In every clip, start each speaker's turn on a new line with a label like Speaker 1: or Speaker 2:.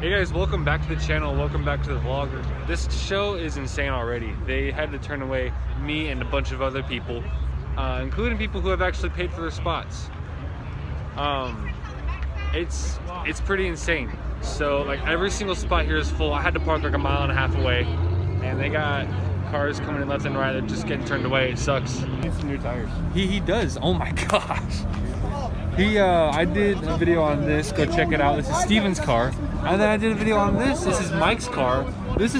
Speaker 1: Hey guys, welcome back to the channel, welcome back to the vlog. This show is insane already. They had to turn away me and a bunch of other people, including people who have actually paid for their spots. It's pretty insane. So like every single spot here is full. I had to park like a mile and a half away, and they got cars coming in left and right. They're just getting turned away. It sucks.
Speaker 2: He needs some new tires.
Speaker 1: He does. Oh my gosh. I did a video on this. Go check it out. This is Steven's car. And then I did a video on this. This is Mike's car. This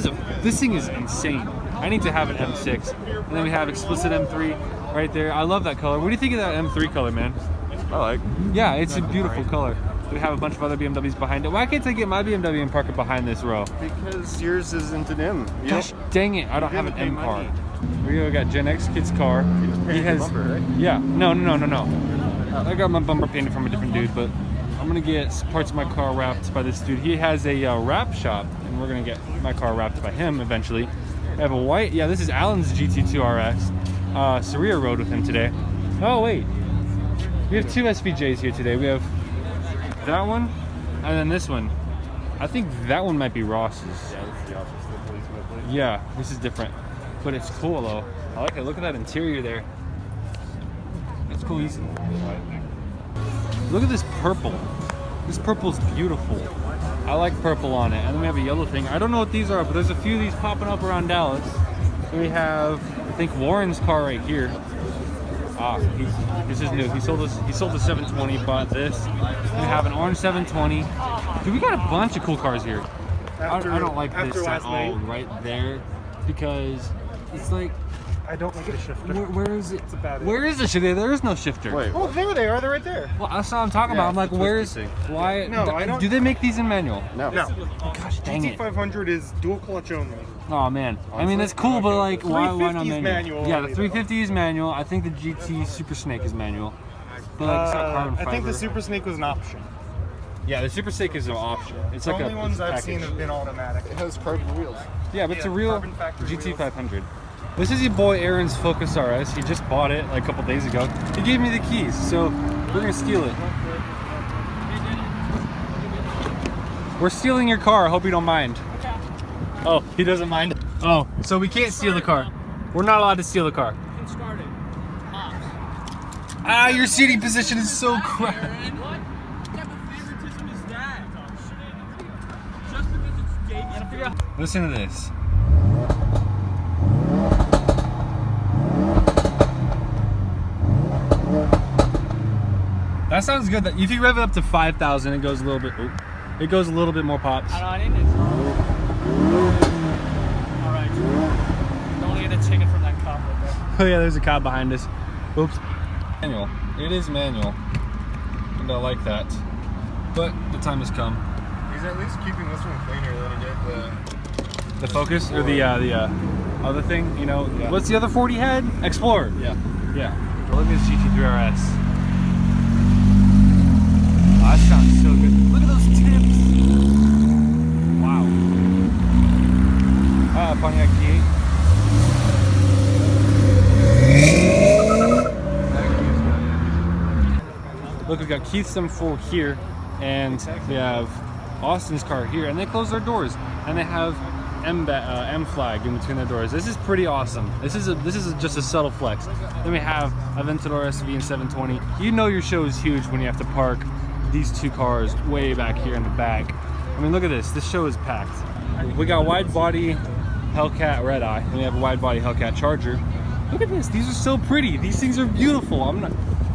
Speaker 1: thing is insane. I need to have an M6. And then we have explicit M3 right there. I love that color. What do you think of that M3 color, man?
Speaker 2: I like.
Speaker 1: Yeah, it's a beautiful color. We have a bunch of other BMWs behind it. Why can't I get my BMW and park it behind this row?
Speaker 2: Because yours isn't an M.
Speaker 1: Gosh dang it, I don't have an M car. Here we got Gen X Kid's car. He has,
Speaker 2: bumper, right?
Speaker 1: Yeah, no. I got my bumper painted from a different dude, but I'm gonna get parts of my car wrapped by this dude. He has a wrap shop, and we're gonna get my car wrapped by him eventually. I have a white, yeah, this is Alan's GT2 RS. Saria rode with him today. Oh wait, we have two SVJs here today. We have that one, and then this one. I think that one might be Ross's.
Speaker 2: Yeah, this is the opposite.
Speaker 1: Yeah, this is different, but it's cool though. I like it. Look at that interior there. That's cool. Look at this purple. This purple's beautiful. I like purple on it. And then we have a yellow thing. I don't know what these are, but there's a few of these popping up around Dallas. And we have, I think, Warren's car right here. This is new. He sold the 720, bought this. We have an orange 720. Dude, we got a bunch of cool cars here. I don't like this at all right there, because it's like,
Speaker 3: I don't like the shifter.
Speaker 1: Where is it?
Speaker 3: It's a bad
Speaker 1: Where is the shifter? There is no shifter.
Speaker 2: Wait.
Speaker 3: Oh, there they are. They're right there.
Speaker 1: Well, that's what I'm talking about. I'm like, where's? Why?
Speaker 3: No, I don't.
Speaker 1: Do they make these in manual?
Speaker 2: No.
Speaker 3: No.
Speaker 1: Gosh dang it.
Speaker 3: GT500 is dual clutch only.
Speaker 1: Oh man. I mean, that's cool, but like, why not
Speaker 3: 350 is manual
Speaker 1: Yeah, the
Speaker 3: only,
Speaker 1: 350 is manual. I think the GT Super Snake is manual. But like, it's got carbon fiber.
Speaker 3: I think the Super Snake was an option.
Speaker 1: Yeah, the Super Snake is an option. It's
Speaker 3: The
Speaker 1: like
Speaker 3: only ones I've seen
Speaker 1: package.
Speaker 3: have been automatic.
Speaker 2: It has carbon wheels.
Speaker 1: Yeah, but it's a
Speaker 3: Yeah,
Speaker 1: real
Speaker 3: carbon factory
Speaker 1: GT500. This is your boy Aaron's Focus RS. He just bought it like a couple days ago. He gave me the keys, so we're gonna steal it. We're stealing your car. I hope you don't mind. Oh, he doesn't mind. Oh, so we can't steal the car. We're not allowed to steal the car. Ah, your seating position is so crap. Listen to this. That sounds good. If you rev it up to 5,000, it goes a little bit. It goes a little bit more pops.
Speaker 4: I need it. All right. Don't get a ticket from that cop right there.
Speaker 1: Oh yeah, there's a cop behind us. Oops. Manual. It is manual, and I like that. But the time has come.
Speaker 2: He's at least keeping this one cleaner than he did
Speaker 1: The Focus or the other thing. You know,
Speaker 2: Yeah.
Speaker 1: What's the other 40 head? Explorer.
Speaker 2: Yeah.
Speaker 1: Yeah. Look at this GT3 RS. Oh, that sounds so good. Look at those tips. Wow. Pontiac G8. Look, we got Keith's M4 here, and we have Austin's car here, and they close their doors, and they have M flag in between their doors. This is pretty awesome. This is just a subtle flex. Then we have Aventador SV and 720. You know your show is huge when you have to park these two cars way back here in the back. I mean, look at this. This show is packed. We got wide body Hellcat Red Eye, and we have a wide body Hellcat Charger. Look at this. These are so pretty. These things are beautiful.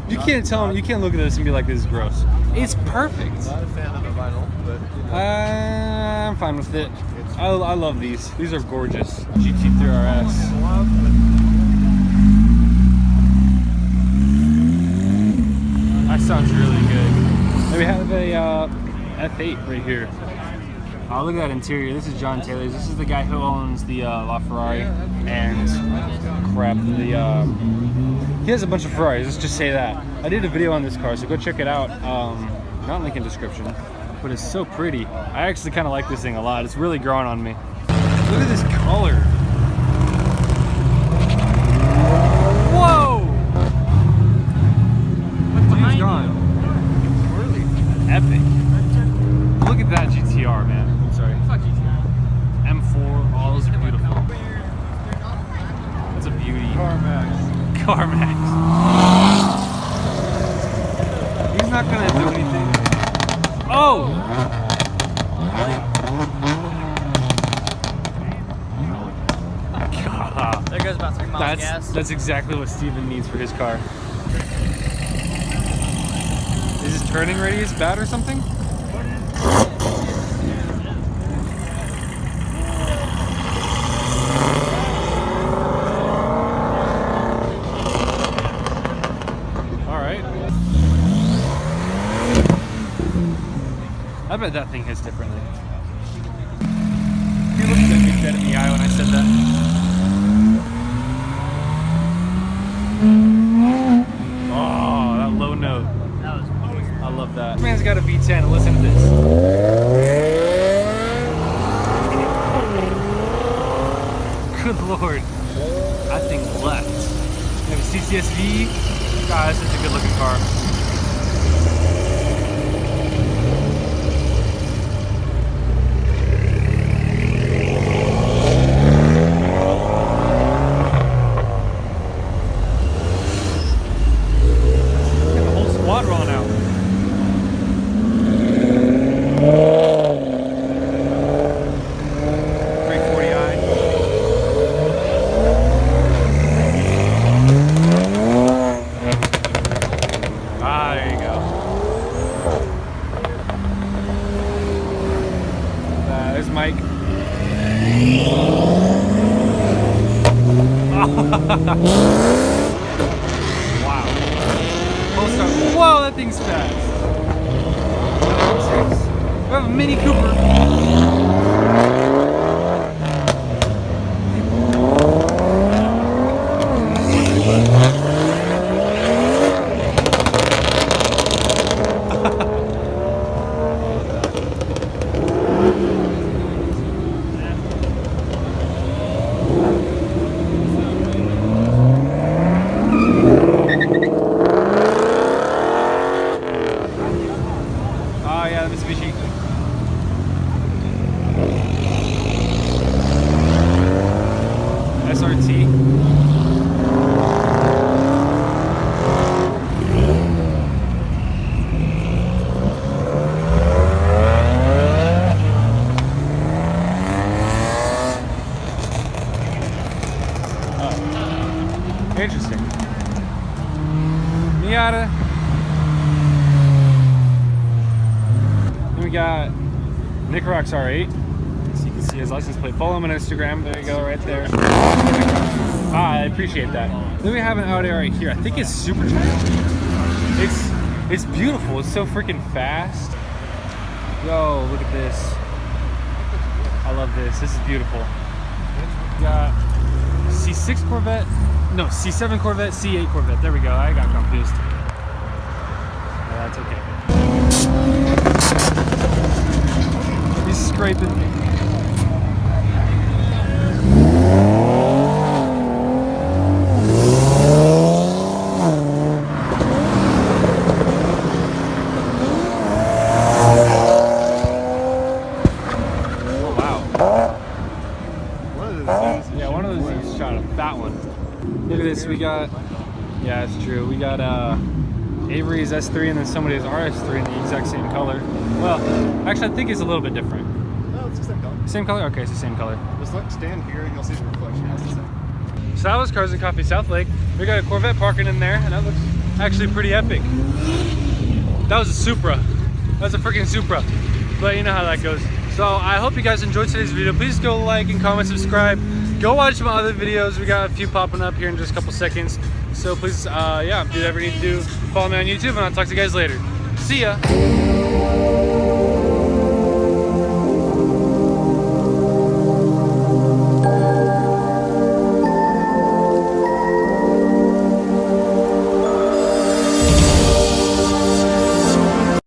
Speaker 1: You can't tell them. You can't look at this and be like, this is gross. It's perfect.
Speaker 2: Not a fan of the vinyl, but
Speaker 1: I'm fine with it. I love these. These are gorgeous. GT3 RS. That sounds really good. And we have a F8 right here. Oh, look at that interior. This is John Taylor's. This is the guy who owns the LaFerrari and crap. He has a bunch of Ferraris. Let's just say that. I did a video on this car, so go check it out. Not link in description. But it's so pretty. I actually kind of like this thing a lot. It's really growing on me. Look at this color. Whoa! He's gone. Really epic. Look at that GTR, man. CarMax. He's not gonna do anything. Oh! God.
Speaker 4: There goes about 3 miles of gas.
Speaker 1: That's exactly what Steven needs for his car. Is his turning radius bad or something? Alright. I bet that thing hits differently. He looked at me dead in the eye when I said that. Oh, that low note.
Speaker 4: That was weird.
Speaker 1: I love that. This man's got a V10. Listen to this. Good lord. That thing left. You have a CCSV. God, that's such a good looking car. Get the whole squad rolling out. 340i. Ah, there you go. There's Mike. Wow. Whoa, that thing's fast. We have a Mini Cooper. Oh yeah, the Mitsubishi. SRT. Oh. Interesting. Miata. We got Nick Rocks R8, so you can see his license plate. Follow him on Instagram. There you go, right there. Ah, I appreciate that. Then we have an Audi right here. I think it's super chill. It's beautiful. It's so freaking fast. Yo, look at this. I love this. This is beautiful. We got C6 Corvette. No, C7 Corvette, C8 Corvette. There we go. I got confused. That's okay. He's scraping. Oh wow. Yeah, one of those things shot a fat one. Look at this, we got, yeah, it's true. We got Avery's S3 and then somebody's RS3 in the exact same color. Well, actually I think it's a little bit different.
Speaker 2: No, it's the same color.
Speaker 1: Same color? Okay, it's the same color.
Speaker 2: Just look, stand here and you'll see the reflection. It's the same.
Speaker 1: So that was Cars and Coffee Southlake. We got a Corvette parking in there and that looks actually pretty epic. That was a Supra. That was a freaking Supra. But you know how that goes. So I hope you guys enjoyed today's video. Please go like and comment, subscribe. Go watch my other videos. We got a few popping up here in just a couple seconds. So please, yeah, do whatever you need to do. Follow me on YouTube and I'll talk to you guys later. See ya.